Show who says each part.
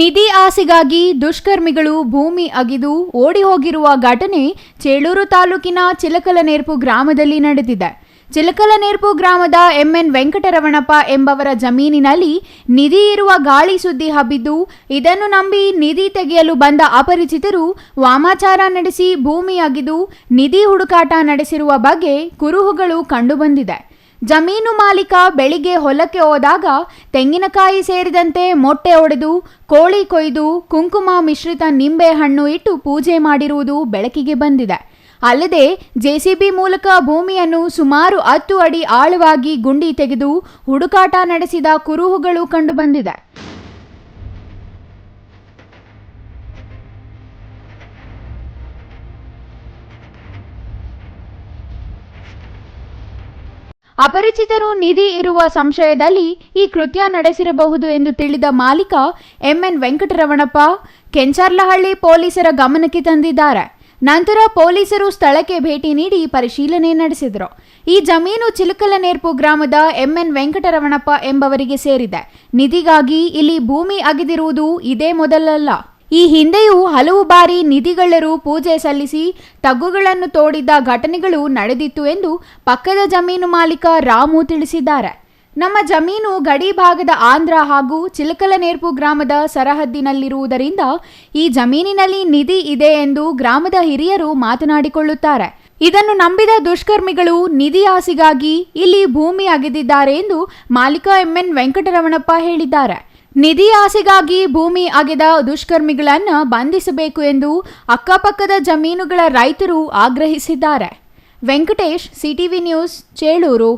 Speaker 1: ನಿಧಿ ಆಸೆಗಾಗಿ ದುಷ್ಕರ್ಮಿಗಳು ಭೂಮಿ ಅಗಿದು ಓಡಿ ಹೋಗಿರುವ ಘಟನೆ ಚೇಳೂರು ತಾಲೂಕಿನ ಚಿಲಕಲನೇರ್ಪು ಗ್ರಾಮದಲ್ಲಿ ನಡೆದಿದೆ. ಚಿಲಕಲನೇರ್ಪು ಗ್ರಾಮದ ಎಂಎನ್ ವೆಂಕಟರಮಣಪ್ಪ ಎಂಬವರ ಜಮೀನಿನಲ್ಲಿ ನಿಧಿ ಇರುವ ಗಾಳಿ ಸುದ್ದಿ ಹಬ್ಬಿದ್ದು, ಇದನ್ನು ನಂಬಿ ನಿಧಿ ತೆಗೆಯಲು ಬಂದ ಅಪರಿಚಿತರು ವಾಮಾಚಾರ ನಡೆಸಿ ಭೂಮಿ ಅಗಿದು ನಿಧಿ ಹುಡುಕಾಟ ನಡೆಸಿರುವ ಬಗ್ಗೆ ಕುರುಹುಗಳು ಕಂಡುಬಂದಿದೆ. ಜಮೀನು ಮಾಲೀಕ ಬೆಳಿಗ್ಗೆ ಹೊಲಕ್ಕೆ ಹೋದಾಗ ತೆಂಗಿನಕಾಯಿ ಸೇರಿದಂತೆ ಮೊಟ್ಟೆ ಒಡೆದು, ಕೋಳಿ ಕೊಯ್ದು, ಕುಂಕುಮ ಮಿಶ್ರಿತ ನಿಂಬೆ ಹಣ್ಣು ಇಟ್ಟು ಪೂಜೆ ಮಾಡಿರುವುದು ಬೆಳಕಿಗೆ ಬಂದಿದೆ. ಅಲ್ಲದೆ ಜೆಸಿಬಿ ಮೂಲಕ ಭೂಮಿಯನ್ನು ಸುಮಾರು 10 ಅಡಿ ಆಳವಾಗಿ ಗುಂಡಿ ತೆಗೆದು ಹುಡುಕಾಟ ನಡೆಸಿದ ಕುರುಹುಗಳು ಕಂಡುಬಂದಿದೆ. ಅಪರಿಚಿತರು ನಿಧಿ ಇರುವ ಸಂಶಯದಲ್ಲಿ ಈ ಕೃತ್ಯ ನಡೆಸಿರಬಹುದು ಎಂದು ತಿಳಿದ ಮಾಲೀಕ ಎಂಎನ್ ವೆಂಕಟರಮಣಪ್ಪ ಕೆಂಚರ್ಲಹಳ್ಳಿ ಪೊಲೀಸರ ಗಮನಕ್ಕೆ ತಂದಿದ್ದಾರೆ. ನಂತರ ಪೊಲೀಸರು ಸ್ಥಳಕ್ಕೆ ಭೇಟಿ ನೀಡಿ ಪರಿಶೀಲನೆ ನಡೆಸಿದರು. ಈ ಜಮೀನು ಚಿಲಕಲನೇರ್ಪು ಗ್ರಾಮದ ಎಂಎನ್ ವೆಂಕಟರಮಣಪ್ಪ ಎಂಬವರಿಗೆ ಸೇರಿದೆ. ನಿಧಿಗಾಗಿ ಇಲ್ಲಿ ಭೂಮಿ ಅಗೆದಿರುವುದು ಇದೇ ಮೊದಲಲ್ಲ. ಈ ಹಿಂದೆಯೂ ಹಲವು ಬಾರಿ ನಿಧಿಗಳ್ಳರು ಪೂಜೆ ಸಲ್ಲಿಸಿ ತಗ್ಗುಗಳನ್ನು ತೋಡಿದ್ದ ಘಟನೆಗಳು ನಡೆದಿತ್ತು ಎಂದು ಪಕ್ಕದ ಜಮೀನು ಮಾಲೀಕ ರಾಮು ತಿಳಿಸಿದ್ದಾರೆ. ನಮ್ಮ ಜಮೀನು ಗಡಿ ಭಾಗದ ಆಂಧ್ರ ಹಾಗೂ ಚಿಲಕಲನೇರ್ಪು ಗ್ರಾಮದ ಸರಹದ್ದಿನಲ್ಲಿರುವುದರಿಂದ ಈ ಜಮೀನಿನಲ್ಲಿ ನಿಧಿ ಇದೆ ಎಂದು ಗ್ರಾಮದ ಹಿರಿಯರು ಮಾತನಾಡಿಕೊಳ್ಳುತ್ತಾರೆ. ಇದನ್ನು ನಂಬಿದ ದುಷ್ಕರ್ಮಿಗಳು ನಿಧಿ ಆಸೆಗಾಗಿ ಇಲ್ಲಿ ಭೂಮಿ ಅಗೆದಿದ್ದಾರೆ ಎಂದು ಮಾಲೀಕ ಎಂಎನ್ ವೆಂಕಟರಮಣಪ್ಪ ಹೇಳಿದ್ದಾರೆ. ನಿಧಿ ಆಸೆಗಾಗಿ ಭೂಮಿ ಅಗೆದ ದುಷ್ಕರ್ಮಿಗಳನ್ನು ಬಂಧಿಸಬೇಕು ಎಂದು ಅಕ್ಕಪಕ್ಕದ ಜಮೀನುಗಳ ರೈತರು ಆಗ್ರಹಿಸಿದ್ದಾರೆ. Venkatesh, CTV news, Chelur.